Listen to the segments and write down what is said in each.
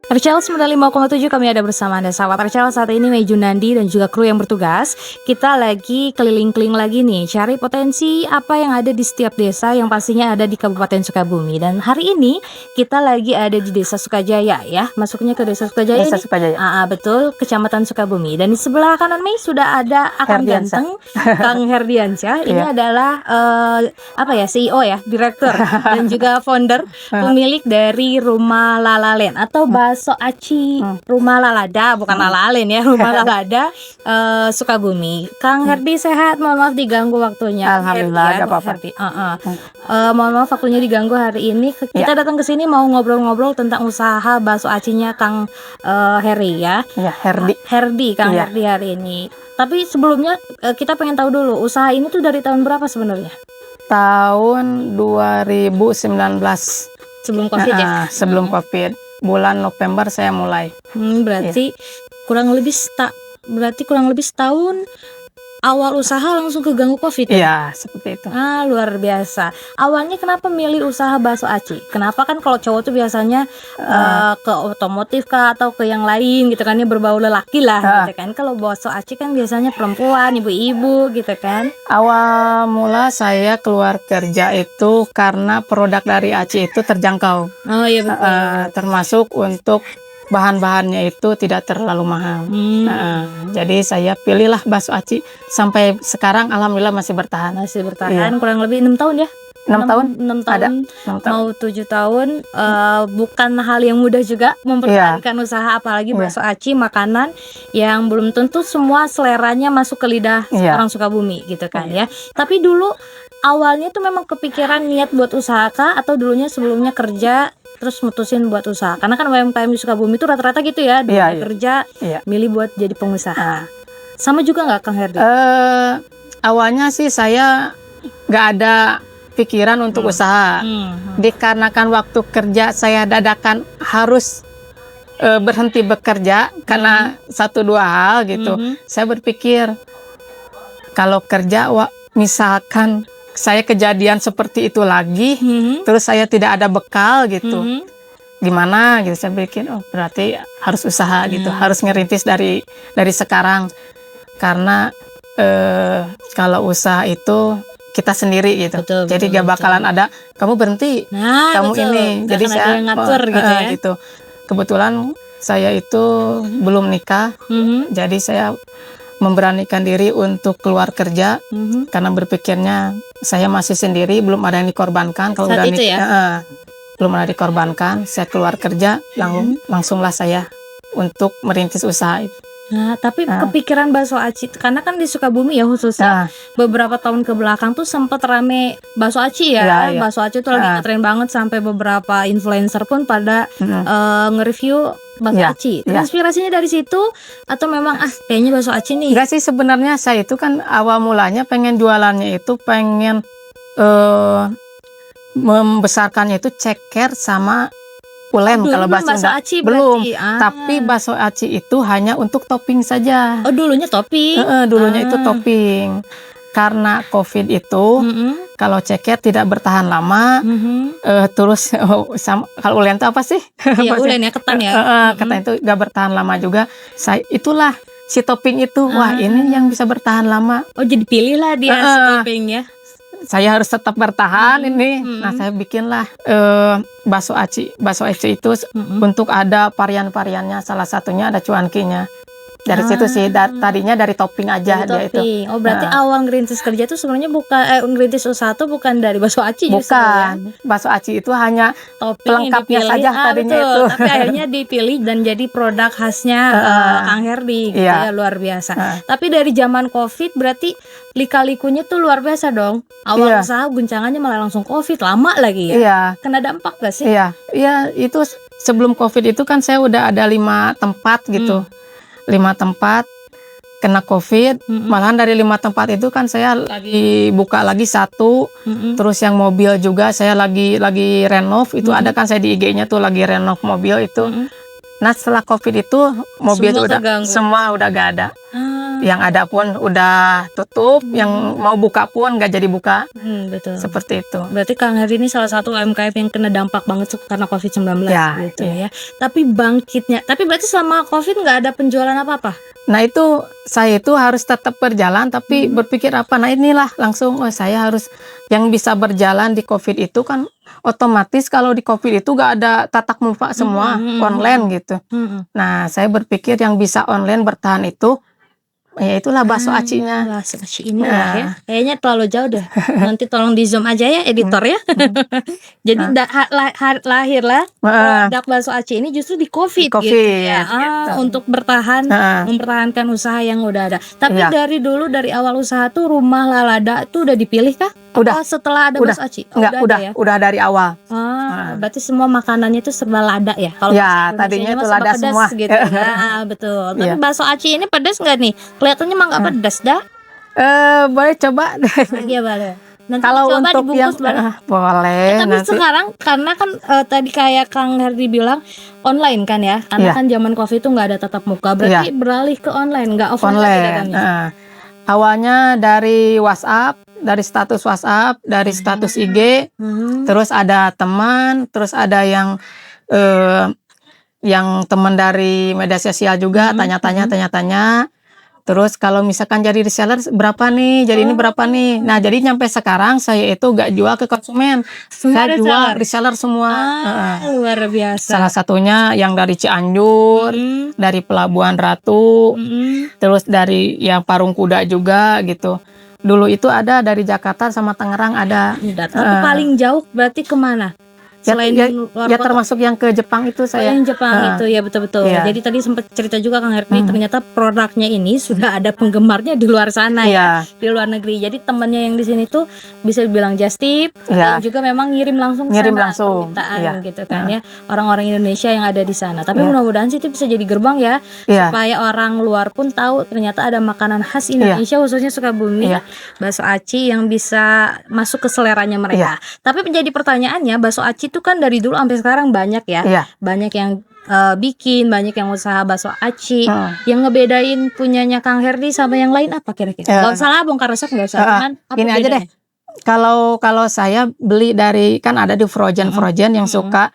Archels 95,7 kami ada bersama Anda sahabat Archels. Saat ini Mei Junandi dan juga kru yang bertugas, kita lagi keliling-keliling lagi nih, cari potensi apa yang ada di setiap desa yang pastinya ada di Kabupaten Sukabumi. Dan hari ini kita lagi ada di Desa Sukajaya ya, masuknya ke Desa Sukajaya. Desa Sukajaya. Betul, Kecamatan Sukabumi. Dan di sebelah kanan Mei sudah ada Akang Herdiansyah. ganteng Kang Herdiansyah. Ini adalah CEO ya, direktur dan juga founder, pemilik dari Rumah Lalalen atau Bakso Aci Rumah Lalada, bukan Lalalen ya, Rumah Lalada Sukabumi. Kang Herdi sehat? Mohon maaf diganggu waktunya. Alhamdulillah, gak apa-apa. Mohon maaf waktunya diganggu hari ini. Kita datang ke sini mau ngobrol-ngobrol tentang usaha bakso acinya Kang Heri ya. Ya, Herdi. Kang Herdi hari ini. Tapi sebelumnya kita pengen tahu dulu, usaha ini tuh dari tahun berapa sebenarnya? Tahun 2019. Sebelum Covid ya? Sebelum Covid. Bulan November saya mulai. Berarti kurang lebih setahun awal usaha langsung keganggu Covid ya? Iya, seperti itu. Luar biasa. Awalnya kenapa milih usaha bakso aci? Kenapa kan kalau cowok tuh biasanya ke otomotif kah atau ke yang lain gitu kan, ya berbau lelaki lah gitu kan. Kalau bakso aci kan biasanya perempuan, ibu-ibu gitu kan. Awal mula saya keluar kerja itu karena produk dari aci itu terjangkau. Oh iya betul. Termasuk untuk bahan-bahannya itu tidak terlalu mahal. Jadi saya pilihlah bakso aci. Sampai sekarang alhamdulillah masih bertahan. Kurang lebih 6 tahun ya? 6 tahun? 6 tahun, 6 tahun. mau 7 tahun. Bukan hal yang mudah juga mempertahankan usaha, apalagi bakso aci, makanan yang belum tentu semua seleranya masuk ke lidah orang Sukabumi gitu kan ya. Tapi dulu awalnya tuh memang kepikiran niat buat usaha kah, atau dulunya sebelumnya kerja terus mutusin buat usaha? Karena kan UMKM di Sukabumi itu rata-rata gitu ya, kerja milih buat jadi pengusaha. Sama juga nggak Kang Herdi? Awalnya sih saya nggak ada pikiran untuk usaha. Dikarenakan waktu kerja saya dadakan harus berhenti bekerja karena 1-2 hal gitu. Saya berpikir kalau kerja misalkan saya kejadian seperti itu lagi, terus saya tidak ada bekal gitu, gimana gitu. Saya bikin, berarti harus usaha gitu, harus ngerintis dari sekarang. Karena kalau usaha itu kita sendiri gitu, jadi gak bakalan ada kamu berhenti, kamu ini. Jadi saya ngatur gitu. Kebetulan saya itu belum nikah, jadi saya memberanikan diri untuk keluar kerja karena berpikirnya saya masih sendiri, belum ada yang dikorbankan. Kalau udah nikah belum ada dikorbankan, saya keluar kerja langsunglah saya untuk merintis usaha itu. Tapi kepikiran bakso aci, karena kan di Sukabumi ya khususnya beberapa tahun ke belakang tuh sempet rame bakso aci ya. Bakso aci tuh lagi ngetren banget, sampai beberapa influencer pun pada nge-review bakso aci. Inspirasinya dari situ atau memang kayaknya bakso aci nih? Enggak sih, sebenarnya saya itu kan awal mulanya pengen jualannya itu pengen membesarkannya itu ceker sama ulem. Kalau bakso aci belum, tapi bakso aci itu hanya untuk topping saja. Dulunya topping. Dulunya itu topping. Karena Covid itu kalau ceker tidak bertahan lama. Terus kalau ulen itu apa sih? Ulen ya, ketan ya. Ketan itu gak bertahan lama juga. Itulah si topping itu, wah ini yang bisa bertahan lama. Jadi pilihlah dia si toppingnya. Saya harus tetap bertahan ini. Nah, saya bikinlah bakso aci. Bakso aci itu untuk ada varian-variannya. Salah satunya ada cuankinya. Dari situ sih, tadinya dari topping aja dia itu. Berarti awal ngerintis kerja itu sebenarnya bukan ngerintis usaha tuh bukan dari bakso aci justru ya? Bakso aci itu hanya topping pelengkapnya saja tadinya itu. Tapi akhirnya dipilih dan jadi produk khasnya Kang Herdi gitu ya, luar biasa. Tapi dari zaman Covid berarti lika-likunya tuh luar biasa dong. Awal usaha guncangannya malah langsung Covid, lama lagi ya. Kena dampak gak sih? Iya, itu sebelum Covid itu kan saya udah ada 5 tempat gitu. 5 tempat kena Covid. Malahan dari 5 tempat itu kan saya lagi buka lagi 1. Terus yang mobil juga saya lagi renov itu. Ada kan saya di IG-nya tuh lagi renov mobil itu. Nah, setelah Covid itu mobil semua udah gak ada. Yang ada pun udah tutup, yang mau buka pun nggak jadi buka. Betul. Seperti itu. Berarti Kang Heri ini salah satu UMKM yang kena dampak banget karena COVID-19 gitu ya. Tapi bangkitnya, tapi berarti selama COVID nggak ada penjualan apa-apa? Nah itu saya itu harus tetap berjalan, tapi berpikir apa? Nah inilah langsung saya harus yang bisa berjalan di COVID itu kan otomatis kalau di COVID itu gak ada tatap muka semua online gitu. Nah saya berpikir yang bisa online bertahan itu ya itulah bakso acinya. Bakso aci ini ya. Kayaknya terlalu jauh deh. Nanti tolong di zoom aja ya editor ya. Jadi lahirlah produk bakso aci ini justru di COVID gitu ya. Untuk bertahan, mempertahankan usaha yang udah ada. Tapi dari dulu, dari awal usaha tuh Rumah Lalada tuh udah dipilih kah? Udah. Setelah ada bakso aci? Udah dari awal. Berarti semua makanannya itu serba lada ya? Kalau tadinya itu lada semua. Gitu. Betul. Tapi bakso aci ini pedas nggak nih? Kelihatannya mah nggak pedas dah. Boleh coba. Iya boleh. Nanti kalau coba untuk yang boleh. Tapi nanti. Sekarang karena kan tadi kayak Kang Herdi bilang online kan ya, karena kan zaman COVID itu nggak ada tatap muka, berarti beralih ke online, nggak offline lagi datangnya. Awalnya dari WhatsApp, dari status WhatsApp, dari status IG, terus ada teman, terus ada yang teman dari media sosial juga tanya-tanya. Terus kalau misalkan jadi reseller berapa nih, jadi ini berapa nih. Nah jadi nyampe sekarang saya itu gak jual ke konsumen, saya jual reseller semua. Luar biasa. Salah satunya yang dari Cianjur, dari Pelabuhan Ratu, terus dari yang Parung Kuda juga gitu. Dulu itu ada dari Jakarta sama Tangerang ada. Tapi paling jauh berarti kemana? Selain ya termasuk yang ke Jepang itu saya. Yang Jepang itu ya betul-betul. Jadi tadi sempat cerita juga Kang Herdi ternyata produknya ini sudah ada penggemarnya di luar sana ya, di luar negeri. Jadi temannya yang di sini tuh bisa dibilang just tip, dan juga memang ngirim langsung permintaan gitu kan ya, orang-orang Indonesia yang ada di sana. Tapi mudah-mudahan sih itu bisa jadi gerbang ya, supaya orang luar pun tahu ternyata ada makanan khas Indonesia khususnya Sukabumi, bakso aci yang bisa masuk ke seleranya mereka. Tapi menjadi pertanyaannya, bakso aci itu kan dari dulu sampai sekarang banyak ya, banyak yang bikin, banyak yang usaha bakso aci. Yang ngebedain punyanya Kang Herdi sama yang lain apa kira-kira? Gak usah lah bongkar resep, gak usah. Gini aja deh, kalau saya beli dari, kan ada di frozen yang suka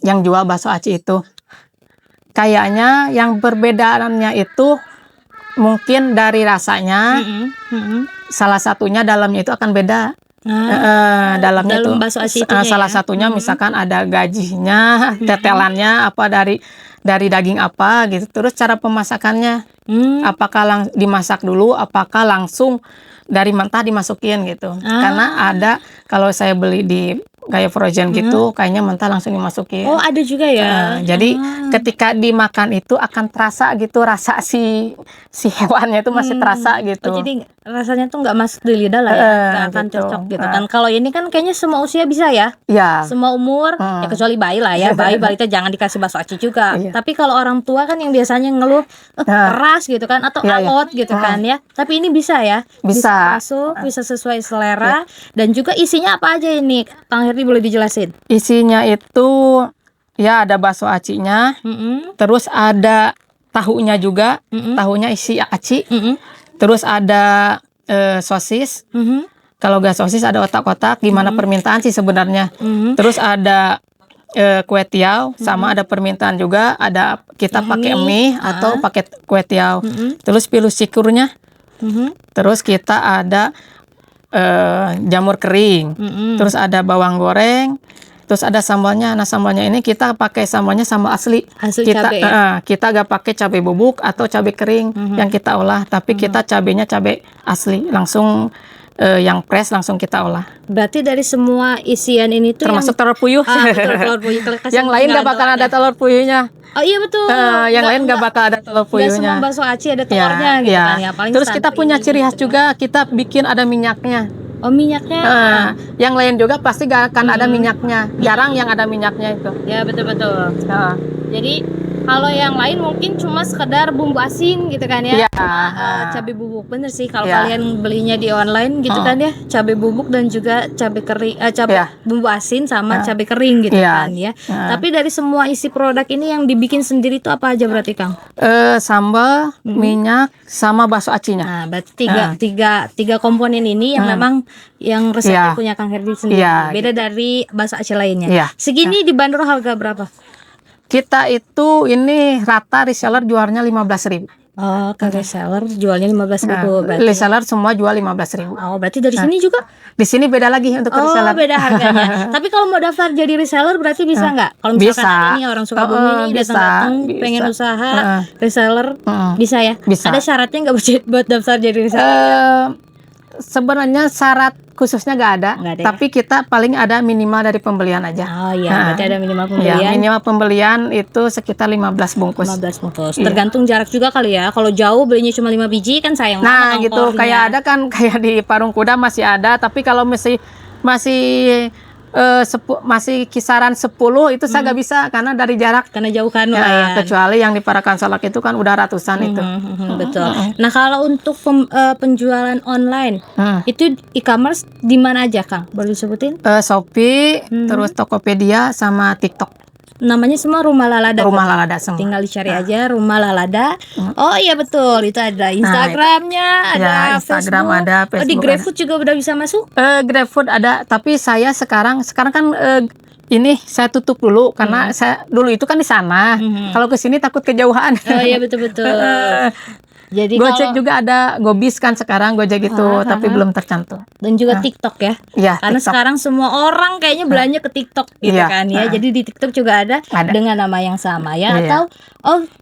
yang jual bakso aci itu, kayaknya yang perbedaannya itu mungkin dari rasanya. Salah satunya dalamnya itu akan beda. Dalamnya dalam tuh bakso aci salah satunya misalkan ada gajinya, tetelannya apa dari daging apa gitu. Terus cara pemasakannya, apakah dimasak dulu, apakah langsung dari mentah dimasukin gitu. Karena ada kalau saya beli di kayak frozen gitu, kayaknya mentah langsung dimasukin. Oh ada juga ya. Jadi ketika dimakan itu akan terasa gitu, rasa si hewannya itu masih terasa gitu. Jadi rasanya tuh nggak masuk di lidah lah ya, nggak akan cocok gitu kan. Kalau ini kan kayaknya semua usia bisa ya, semua umur, ya kecuali bayi lah ya. Balita jangan dikasih bakso aci juga. Tapi kalau orang tua kan yang biasanya ngeluh keras gitu kan, atau alot gitu kan ya. Tapi ini bisa ya, bisa masuk, bisa sesuai selera. Dan juga isinya apa aja ini, Kang Herdi boleh dijelasin? Isinya itu ya ada bakso acinya, terus ada tahunya juga, tahunya isi aci, terus ada sosis. Kalau gak sosis ada otak-otak, gimana permintaan sih sebenarnya. Terus ada kue tiaw, sama ada permintaan juga, ada kita pakai mie atau pakai kue tiaw. Terus pilus cikurnya, terus kita ada jamur kering, terus ada bawang goreng, terus ada sambalnya. Nah sambalnya ini kita pakai sambalnya sambal asli. Kita gak pakai cabai bubuk atau cabai kering yang kita olah, tapi kita cabainya cabai asli langsung, yang fresh langsung kita olah. Berarti dari semua isian ini tuh termasuk telur puyuh. Telur puyuh. Yang lain gak bakal ada telur puyuhnya. Oh iya betul. Yang lain gak bakal ada telur puyuhnya. Gak semua bakso aci ada telurnya gitu kan ya. Paling terus kita punya ciri khas juga, kita bikin ada minyaknya. Oh minyaknya. Yang lain juga pasti gak akan ada minyaknya. Jarang yang ada minyaknya itu. Ya betul. Jadi Kalau yang lain mungkin cuma sekedar bumbu asin gitu kan ya. Iya. Cabai bubuk, bener sih kalau Iya. kalian belinya di online gitu kan ya, cabai bubuk dan juga cabai kering, cabai bumbu asin sama cabai kering gitu kan ya. Tapi dari semua isi produk ini yang dibikin sendiri itu apa aja berarti Kang? Sambal, minyak, sama bakso acinya. Nah, berarti tiga komponen ini yang memang yang resepnya punya Kang Herdi sendiri. Beda dari bakso aci lainnya. Segini dibanderol harga berapa? Kita itu ini rata reseller jualnya 15.000. Oh, ke reseller jualnya 15.000 berarti. Reseller semua jual 15.000. Oh, berarti dari sini juga? Di sini beda lagi untuk reseller. Oh, beda harganya. Tapi kalau mau daftar jadi reseller berarti bisa nggak? Kalau misalkan bisa. ini orang Sukabumi ini datang pengen usaha reseller, bisa ya? Bisa. Ada syaratnya nggak buat daftar jadi reseller? Sebenarnya syarat khususnya nggak ada, tapi kita paling ada minimal dari pembelian aja. Oh iya, berarti ada minimal pembelian. Ya, minimal pembelian itu sekitar 15 bungkus. 15 bungkus. Tergantung jarak juga kali ya. Kalau jauh belinya cuma 5 biji kan sayang banget. Nah, gitu. Kayak ada kan kayak di Parung Kuda masih ada, tapi kalau masih kisaran 10 itu saya nggak bisa karena dari jarak, karena jauh kan kecuali yang di Parakan Salak itu kan udah ratusan itu. Betul. Nah, kalau untuk penjualan online itu e-commerce di mana aja Kang? Boleh disebutin? Shopee, terus Tokopedia sama TikTok. Namanya semua Rumah Lalada. Rumah Lalada semua. Tinggal dicari aja Rumah Lalada. Oh iya betul, itu ada Instagramnya, ada Instagram, Facebook. ada Facebook. Oh, di GrabFood juga udah bisa masuk? GrabFood ada, tapi saya sekarang kan ini saya tutup dulu karena saya dulu itu kan di sana. Kalau ke sini takut kejauhan. Oh iya betul. Jadi Gojek juga ada, Gobis kan sekarang Gojek itu, tapi belum tercantum. Dan juga TikTok ya. Karena TikTok. sekarang semua orang kayaknya belanja ke TikTok gitu kan ya. Jadi di TikTok juga ada dengan nama yang sama ya. Atau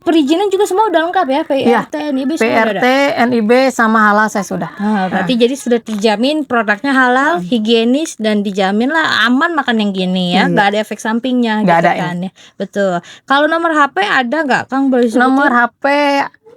perizinan juga semua udah lengkap ya, PRT, NIB semua udah ada. PRT, NIB sama halal saya sudah. Berarti jadi sudah terjamin produknya halal, higienis dan dijamin lah aman makan yang gini ya. Nggak ada efek sampingnya gitu kan ya. Betul. Kalau nomor HP ada nggak Kang, boleh sebutin? Nomor HP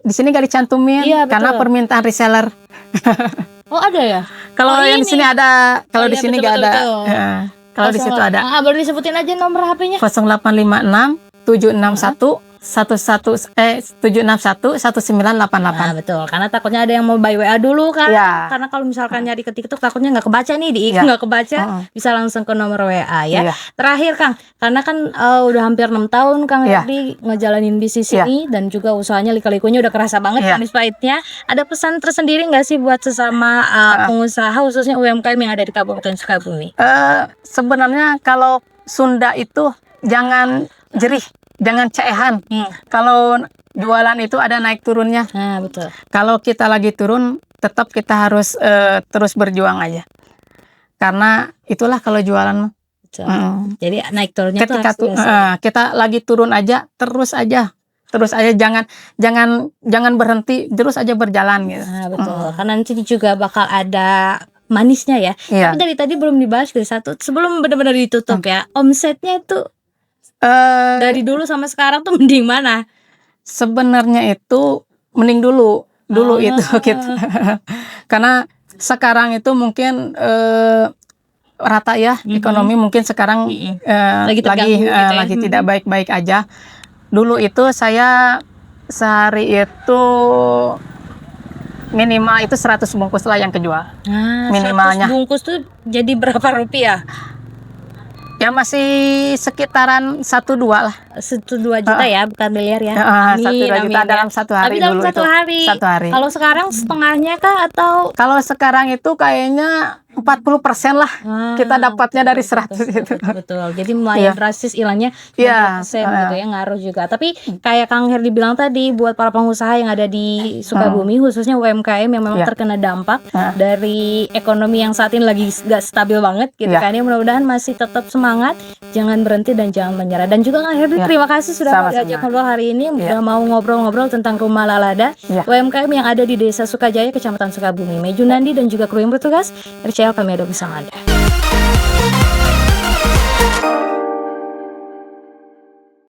di sini nggak dicantumin karena permintaan reseller. Oh ada ya? Kalau yang di sini ada, kalau di sini nggak ada. Kalau di situ ada. Boleh disebutin aja nomor HP-nya? 0856 761 761 1988. Nah, betul. Karena takutnya ada yang mau buy WA dulu kan. Karena kalau misalkan nyari ke TikTok takutnya nggak kebaca nih, di IG nggak kebaca, bisa langsung ke nomor WA ya. Terakhir Kang, karena kan udah hampir 6 tahun Kang Herdi ngejalanin bisnis ini dan juga usahanya lika-likunya udah kerasa banget manis pahitnya. Ada pesan tersendiri nggak sih buat sesama pengusaha khususnya UMKM yang ada di Kabupaten Sukabumi? Sebenarnya kalau Sunda itu jangan jerih, jangan ceehan. Kalau jualan itu ada naik turunnya. Betul. Kalau kita lagi turun, tetap kita harus terus berjuang aja. Karena itulah kalau jualan. Jadi naik turunnya ketika kita lagi turun aja, terus aja, jangan berhenti, terus aja berjalan gitu. Betul. Karena nanti juga bakal ada manisnya ya. Tapi dari tadi belum dibahas dari satu. Sebelum benar-benar ditutup ya, omsetnya itu dari dulu sama sekarang tuh mending mana? Sebenarnya itu mending dulu itu gitu. Karena sekarang itu mungkin rata ya ekonomi, mungkin sekarang lagi tidak baik-baik aja. Dulu itu saya sehari itu minimal itu 100 bungkus lah yang kejual. Minimalnya. 100 bungkus tuh jadi berapa rupiah? Ya masih sekitaran 1-2 lah. 1-2 juta ya, bukan miliar ya. 1-2 juta dalam satu hari. Tapi dalam dulu satu hari. Kalau sekarang setengahnya kah atau? Kalau sekarang itu kayaknya 40% lah kita dapatnya dari 100 itu. Betul. Jadi lumayan drastis hilangnya 40% gitu ya, ngaruh juga. Tapi kayak Kang Herdi bilang tadi, buat para pengusaha yang ada di Sukabumi khususnya UMKM yang memang terkena dampak dari ekonomi yang saat ini lagi gak stabil banget gitu kan ya, mudah-mudahan masih tetap semangat, jangan berhenti dan jangan menyerah. Dan juga Kang Herdi terima kasih sudah diajak ngobrol hari ini, udah mau ngobrol-ngobrol tentang Rumah Lalada UMKM yang ada di Desa Sukajaya, Kecamatan Sukabumi. Mejunandi dan juga kru yang bertugas, RCL kami ada bersama Anda.